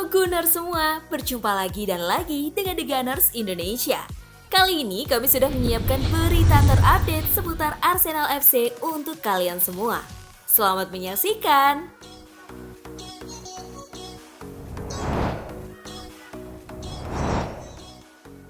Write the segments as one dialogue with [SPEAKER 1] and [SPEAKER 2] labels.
[SPEAKER 1] Gunners semua, berjumpa lagi dan lagi dengan The Gunners Indonesia. Kali ini kami sudah menyiapkan berita terupdate seputar Arsenal FC untuk kalian semua. Selamat menyaksikan!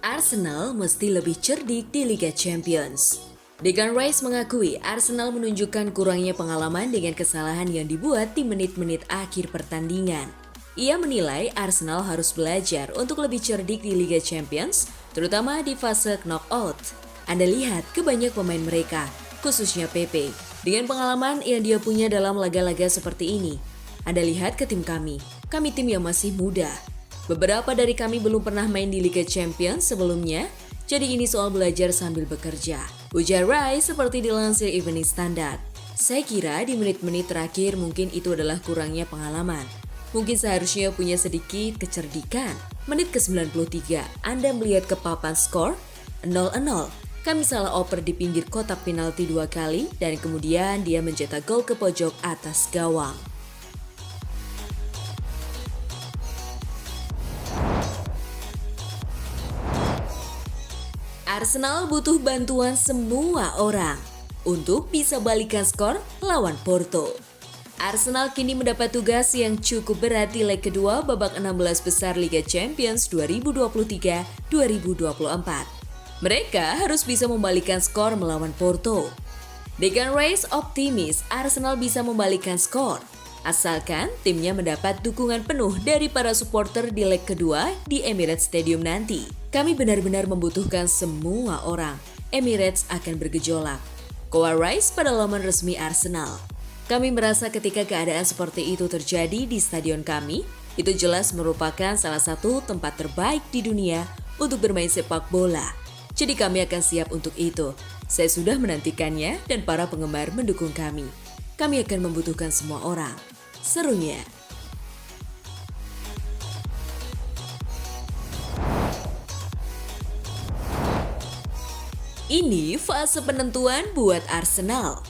[SPEAKER 1] Arsenal mesti lebih cerdik di Liga Champions. Declan Rice mengakui Arsenal menunjukkan kurangnya pengalaman dengan kesalahan yang dibuat di menit-menit akhir pertandingan. Ia menilai Arsenal harus belajar untuk lebih cerdik di Liga Champions, terutama di fase knockout. Anda lihat ke banyak pemain mereka, khususnya Pepe, dengan pengalaman yang dia punya dalam laga-laga seperti ini. Anda lihat ke tim kami tim yang masih muda. Beberapa dari kami belum pernah main di Liga Champions sebelumnya, jadi ini soal belajar sambil bekerja. Ujar Rice seperti dilansir Evening Standard. Saya kira di menit-menit terakhir mungkin itu adalah kurangnya pengalaman. Mungkin seharusnya punya sedikit kecerdikan. Menit ke-93, Anda melihat ke papan skor 0-0. Kami salah oper di pinggir kotak penalti 2 kali dan kemudian dia mencetak gol ke pojok atas gawang. Arsenal butuh bantuan semua orang untuk bisa balikan skor lawan Porto. Arsenal kini mendapat tugas yang cukup berat di leg kedua babak 16 besar Liga Champions 2023-2024. Mereka harus bisa membalikan skor melawan Porto. Declan Rice optimis Arsenal bisa membalikan skor, asalkan timnya mendapat dukungan penuh dari para supporter di leg kedua di Emirates Stadium nanti. Kami benar-benar membutuhkan semua orang. Emirates akan bergejolak. Koa Rice pada laman resmi Arsenal. Kami merasa ketika keadaan seperti itu terjadi di stadion kami, itu jelas merupakan salah satu tempat terbaik di dunia untuk bermain sepak bola. Jadi kami akan siap untuk itu. Saya sudah menantikannya dan para penggemar mendukung kami. Kami akan membutuhkan semua orang. Serunya. Ini fase penentuan buat Arsenal.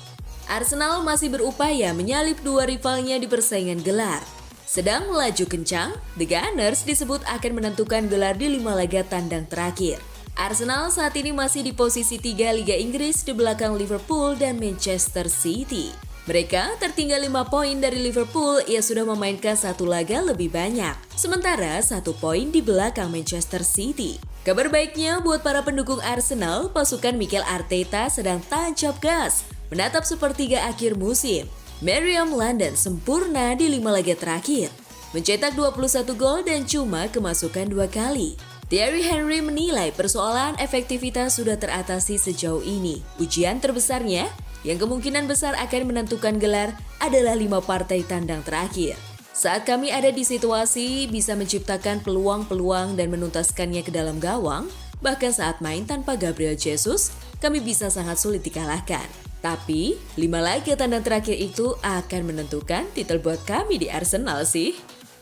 [SPEAKER 1] Arsenal masih berupaya menyalip dua rivalnya di persaingan gelar. Sedang melaju kencang, The Gunners disebut akan menentukan gelar di 5 laga tandang terakhir. Arsenal saat ini masih di posisi 3 Liga Inggris di belakang Liverpool dan Manchester City. Mereka tertinggal 5 poin dari Liverpool yang sudah memainkan 1 laga lebih banyak. Sementara 1 poin di belakang Manchester City. Kabar baiknya buat para pendukung Arsenal, pasukan Mikel Arteta sedang tancap gas menatap sepertiga akhir musim. Meriam London sempurna di 5 laga terakhir, mencetak 21 gol dan cuma kemasukan 2 kali. Thierry Henry menilai persoalan efektivitas sudah teratasi sejauh ini. Ujian terbesarnya yang kemungkinan besar akan menentukan gelar adalah 5 partai tandang terakhir. Saat kami ada di situasi bisa menciptakan peluang-peluang dan menuntaskannya ke dalam gawang, bahkan saat main tanpa Gabriel Jesus, kami bisa sangat sulit dikalahkan. Tapi, 5 laga tandang terakhir itu akan menentukan titel buat kami di Arsenal sih.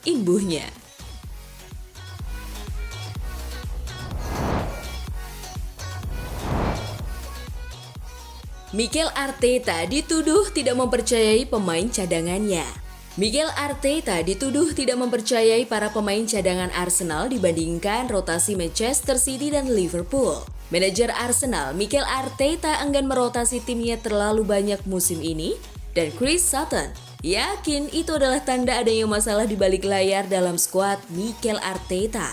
[SPEAKER 1] Imbuhnya. Mikel Arteta dituduh tidak mempercayai pemain cadangannya. Mikel Arteta dituduh tidak mempercayai para pemain cadangan Arsenal dibandingkan rotasi Manchester City dan Liverpool. Manajer Arsenal, Mikel Arteta enggan merotasi timnya terlalu banyak musim ini, dan Chris Sutton yakin itu adalah tanda adanya masalah di balik layar dalam skuad Mikel Arteta.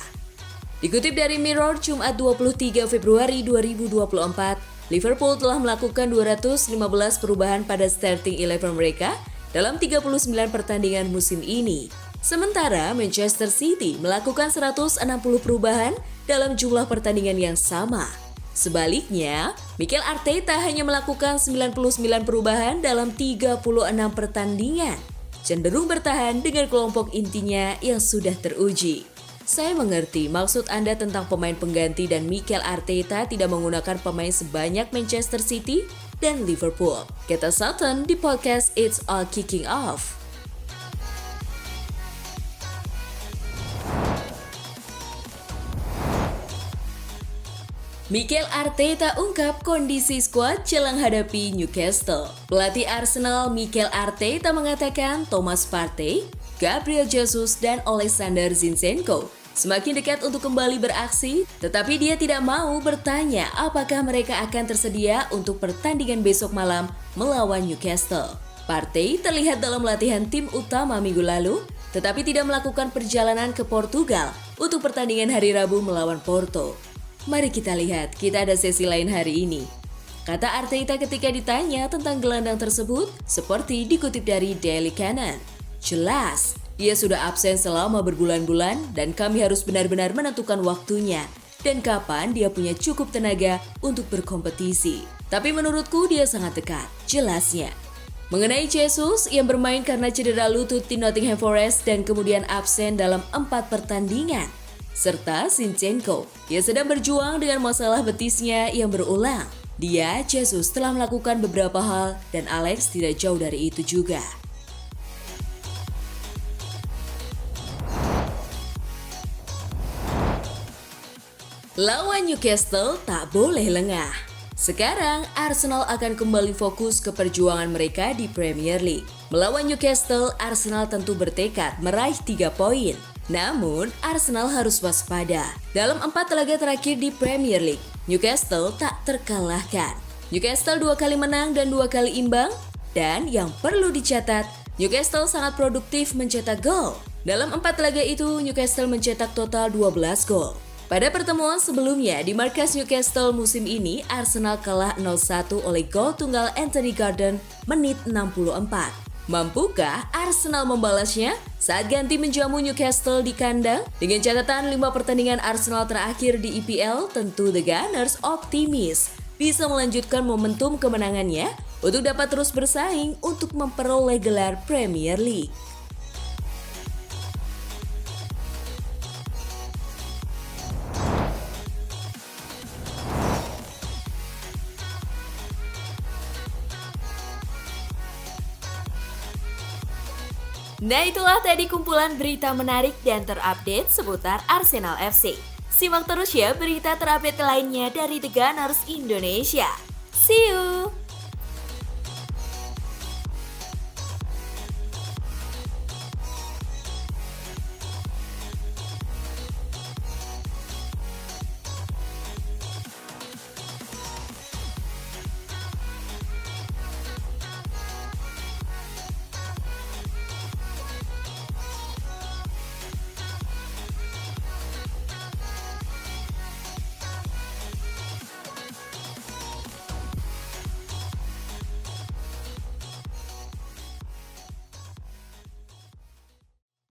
[SPEAKER 1] Dikutip dari Mirror Jumat 23 Februari 2024, Liverpool telah melakukan 215 perubahan pada starting 11 mereka dalam 39 pertandingan musim ini. Sementara Manchester City melakukan 160 perubahan dalam jumlah pertandingan yang sama. Sebaliknya, Mikel Arteta hanya melakukan 99 perubahan dalam 36 pertandingan, cenderung bertahan dengan kelompok intinya yang sudah teruji. Saya mengerti maksud Anda tentang pemain pengganti dan Mikel Arteta tidak menggunakan pemain sebanyak Manchester City dan Liverpool, kata Sutton di podcast It's All Kicking Off. Mikel Arteta ungkap kondisi skuad jelang hadapi Newcastle. Pelatih Arsenal Mikel Arteta mengatakan Thomas Partey, Gabriel Jesus dan Alexander Zinchenko semakin dekat untuk kembali beraksi, tetapi dia tidak mau bertanya apakah mereka akan tersedia untuk pertandingan besok malam melawan Newcastle. Partey terlihat dalam latihan tim utama minggu lalu, tetapi tidak melakukan perjalanan ke Portugal untuk pertandingan hari Rabu melawan Porto. Mari kita lihat, kita ada sesi lain hari ini. Kata Arteta ketika ditanya tentang gelandang tersebut, seperti dikutip dari Daily Canon. Jelas, dia sudah absen selama berbulan-bulan dan kami harus benar-benar menentukan waktunya dan kapan dia punya cukup tenaga untuk berkompetisi. Tapi menurutku dia sangat dekat, jelasnya. Mengenai Jesus yang bermain karena cedera lutut di Nottingham Forest dan kemudian absen dalam 4 pertandingan. Serta Zinchenko yang sedang berjuang dengan masalah betisnya yang berulang. Dia, Jesus, telah melakukan beberapa hal dan Alex tidak jauh dari itu juga. Lawan Newcastle tak boleh lengah. Sekarang Arsenal akan kembali fokus ke perjuangan mereka di Premier League. Melawan Newcastle, Arsenal tentu bertekad meraih 3 poin. Namun, Arsenal harus waspada. Dalam 4 laga terakhir di Premier League, Newcastle tak terkalahkan. Newcastle 2 kali menang dan 2 kali imbang. Dan yang perlu dicatat, Newcastle sangat produktif mencetak gol. Dalam 4 laga itu, Newcastle mencetak total 12 gol. Pada pertemuan sebelumnya di markas Newcastle musim ini, Arsenal kalah 0-1 oleh gol tunggal Anthony Gordon menit 64. Mampukah Arsenal membalasnya saat ganti menjamu Newcastle di kandang? Dengan catatan 5 pertandingan Arsenal terakhir di EPL, tentu The Gunners optimis bisa melanjutkan momentum kemenangannya untuk dapat terus bersaing untuk memperoleh gelar Premier League. Nah, itulah tadi kumpulan berita menarik dan terupdate seputar Arsenal FC. Simak terus ya berita terupdate lainnya dari The Gunners Indonesia. See you!